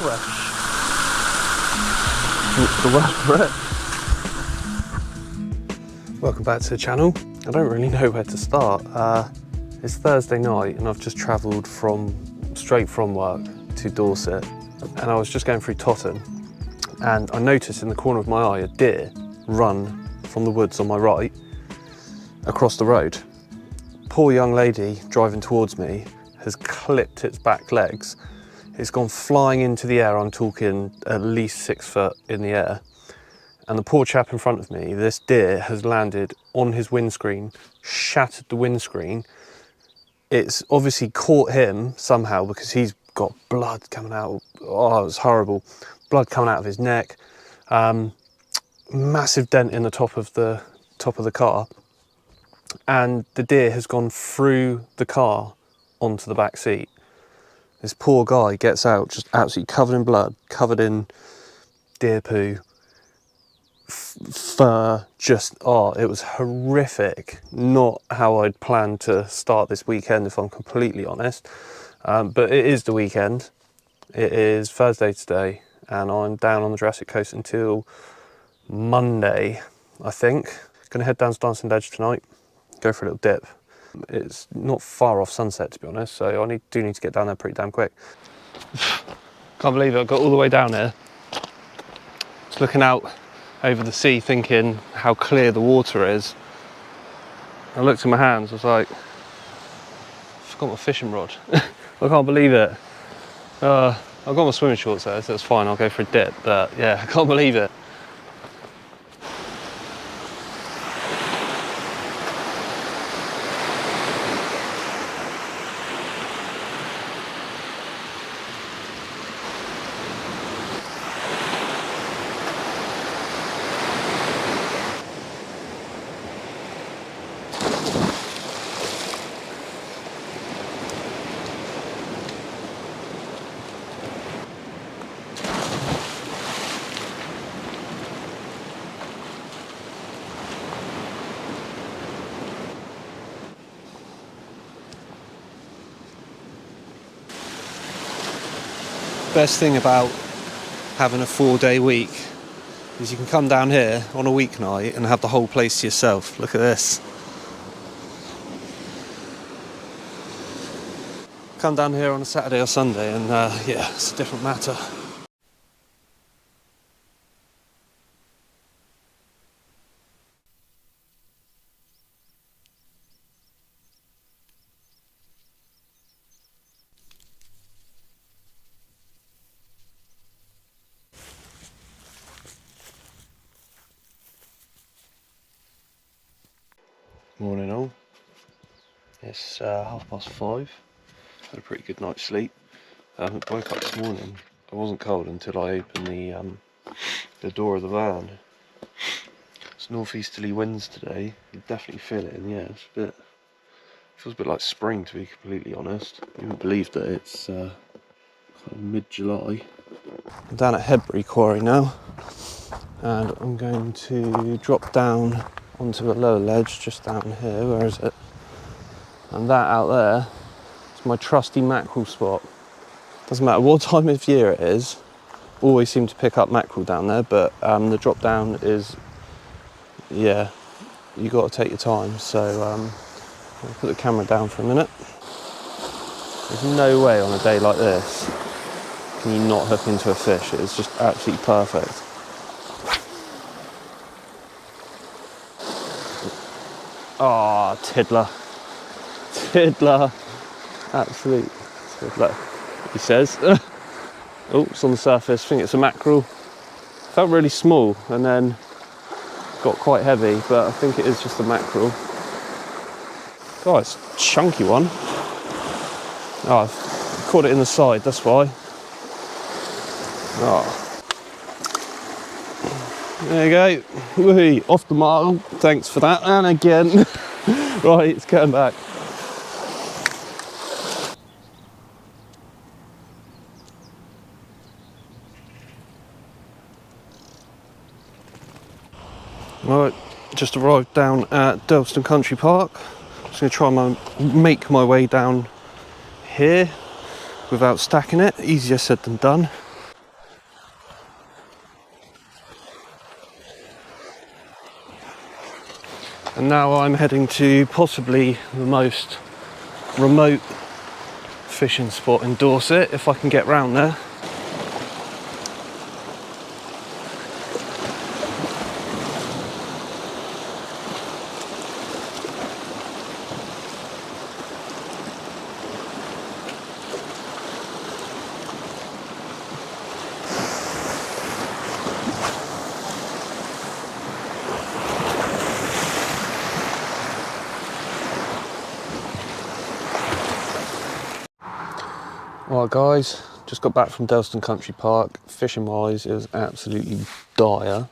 fresh. What's the word for it? Welcome back to the channel. I don't really know where to start. It's Thursday night and I've just travelled straight from work to Dorset, and I was just going through Totton and I noticed in the corner of my eye a deer run from the woods on my right across the road. Poor young lady driving towards me has clipped its back legs. It's gone flying into the air. I'm talking at least 6 foot in the air. And the poor chap in front of me, this deer has landed on his windscreen, shattered the windscreen. It's obviously caught him somehow because he's got blood coming out. Oh, it was horrible. Blood coming out of his neck. Massive dent in the top of the car. And the deer has gone through the car onto the back seat. This poor guy gets out just absolutely covered in blood, covered in deer poo, fur, it was horrific. Not how I'd planned to start this weekend, if I'm completely honest. But it is the weekend. It is Thursday today, and I'm down on the Jurassic Coast until Monday, I think. Gonna head down to Durlston Fish tonight, go for a little dip. It's not far off sunset, to be honest, so I do need to get down there pretty damn quick. Can't believe it, I got all the way down here. Just looking out over the sea thinking how clear the water is. I looked at my hands, I was like, I forgot my fishing rod. I can't believe it. I've got my swimming shorts there, so it's fine, I'll go for a dip, but yeah, I can't believe it. Best thing about having a 4-day week is you can come down here on a weeknight and have the whole place to yourself. Look at this. Come down here on a Saturday or Sunday and yeah, it's a different matter. Morning all. It's 5:30. Had a pretty good night's sleep. Woke up this morning. I wasn't cold until I opened the door of the van. It's northeasterly winds today. You definitely feel it in the air. Feels a bit like spring, to be completely honest. You wouldn't believe that it's kind of mid-July. I'm down at Hedbury Quarry now, and I'm going to drop down onto a lower ledge just down here. Where is it? And that out there is my trusty mackerel spot. Doesn't matter what time of year it is, always seem to pick up mackerel down there, but the drop down is, yeah, you got to take your time. So I'll put the camera down for a minute. There's no way on a day like this can you not hook into a fish. It's just absolutely perfect. Ah, oh, tiddler, absolute tiddler, he says. Oh, it's on the surface, I think it's a mackerel. Felt really small and then got quite heavy, but I think it is just a mackerel. God, it's a chunky one. Oh, I've caught it in the side, that's why. Oh. There you go, whee, off the mark, thanks for that, and again. Right, it's coming back. Right, just arrived down at Durlston Country Park. Just going to try and make my way down here without stacking it. Easier said than done. And now I'm heading to possibly the most remote fishing spot in Dorset, if I can get round there. Alright guys, just got back from Durlston Country Park. Fishing wise, it was absolutely dire.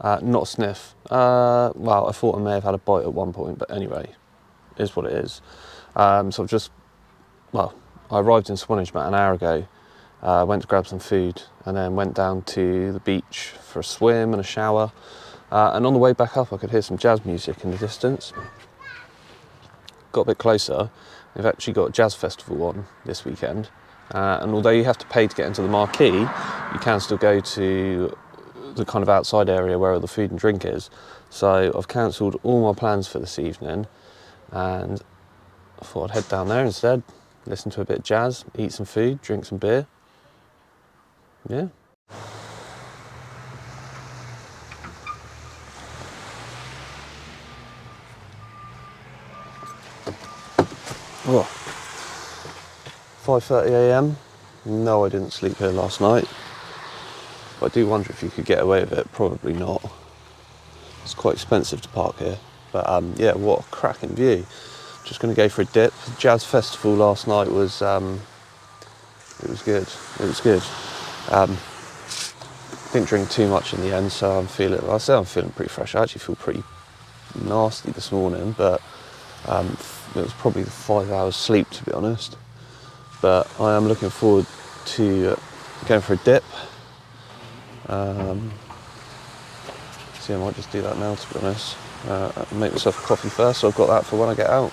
Not a sniff. Well, I thought I may have had a bite at one point, but anyway, it is what it is. So I arrived in Swanage about an hour ago, went to grab some food, and then went down to the beach for a swim and a shower. And on the way back up, I could hear some jazz music in the distance. Got a bit closer. They've actually got a jazz festival on this weekend, and although you have to pay to get into the marquee, you can still go to the kind of outside area where all the food and drink is. So I've cancelled all my plans for this evening, and I thought I'd head down there instead, listen to a bit of jazz, eat some food, drink some beer. Yeah. Oh. 5:30 AM. No, I didn't sleep here last night. But I do wonder if you could get away with it. Probably not. It's quite expensive to park here. But yeah, what a cracking view. Just going to go for a dip. The jazz festival last night was it was good. It was good. Didn't drink too much in the end, so I'm feeling pretty fresh. I actually feel pretty nasty this morning, but it was probably 5 hours sleep, to be honest. But I am looking forward to going for a dip. So I might just do that now, to be honest. Make myself a coffee first, so I've got that for when I get out.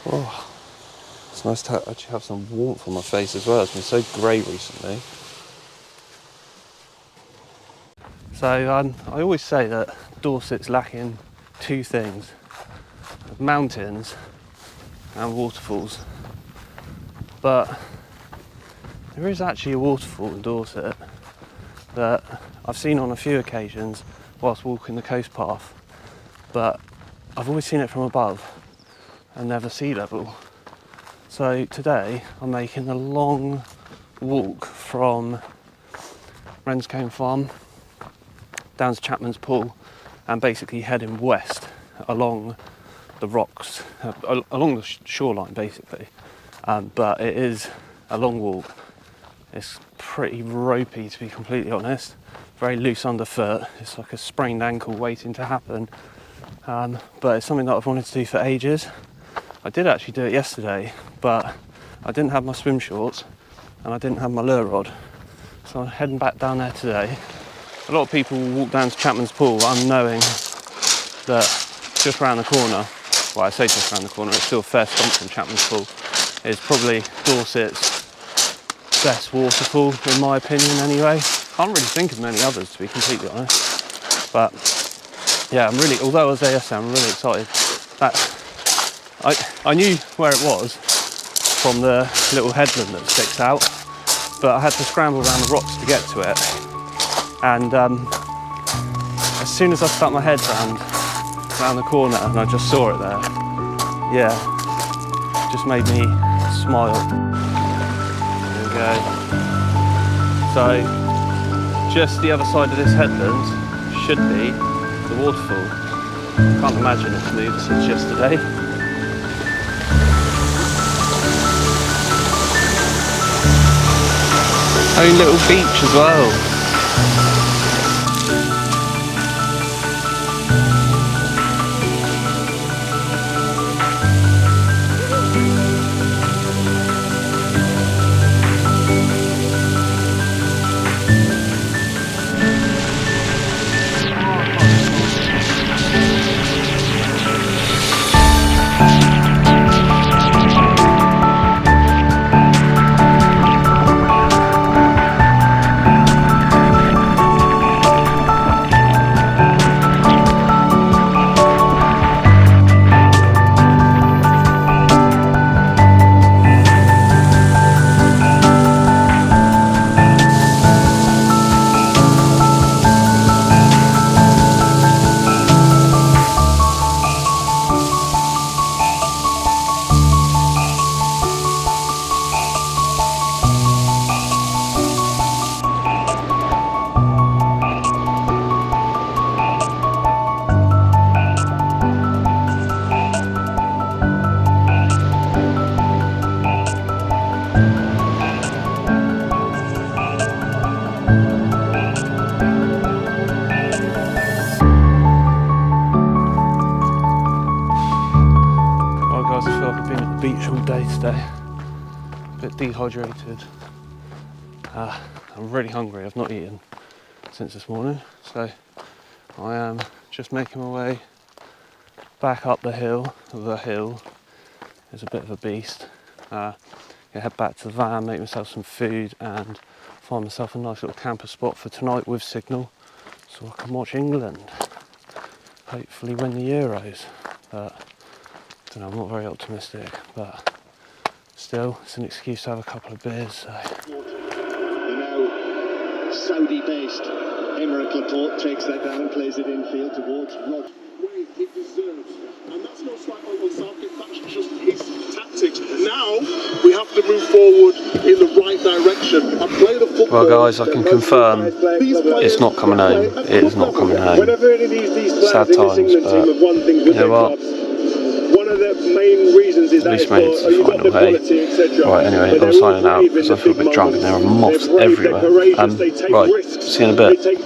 Oh, it's nice to actually have some warmth on my face as well. It's been so grey recently. So I always say that Dorset's lacking two things: mountains and waterfalls. But there is actually a waterfall in Dorset that I've seen on a few occasions whilst walking the coast path, but I've always seen it from above and never sea level. So today I'm making a long walk from Renscombe Farm down to Chapman's pool and basically heading west along the rocks, along the shoreline basically. But it is a long walk. It's pretty ropey, to be completely honest. Very loose underfoot. It's like a sprained ankle waiting to happen. But it's something that I've wanted to do for ages. I did actually do it yesterday, but I didn't have my swim shorts and I didn't have my lure rod. So I'm heading back down there today. A lot of people walk down to Chapman's pool unknowing that just round the corner, well, I say just round the corner, it's still a fair stomp from Chapman's pool, is probably Dorset's best waterfall, in my opinion anyway. Can't really think of many others, to be completely honest. But yeah, although I was there yesterday, I'm really excited. I knew where it was from the little headland that sticks out, but I had to scramble around the rocks to get to it. And as soon as I stuck my head round the corner and I just saw it there, yeah, it just made me smile. There we go. So just the other side of this headland should be the waterfall. Can't imagine it's moved since yesterday. Own little beach as well. much all day today. A bit dehydrated. I'm really hungry. I've not eaten since this morning, so I am just making my way back up the hill. The hill is a bit of a beast. Gonna head back to the van, make myself some food, and find myself a nice little camper spot for tonight with signal, so I can watch England. Hopefully win the Euros, but I don't know, I'm not very optimistic, but still, it's an excuse to have a couple of beers. So. The now Saudi-based Emirates Laporte takes that down and plays it infield towards Rod. Way he deserves, and that's no slight on Southgate. That's just his tactics. Now we have to move forward in the right direction and play the football. Well, guys, I can confirm it's not coming home. It is not coming home. Sad times, but you know what? One of the main reasons is at least made it to the final, hey? Right, anyway, I'm signing out because I feel a bit drunk and there are moths everywhere. Right, see you in a bit.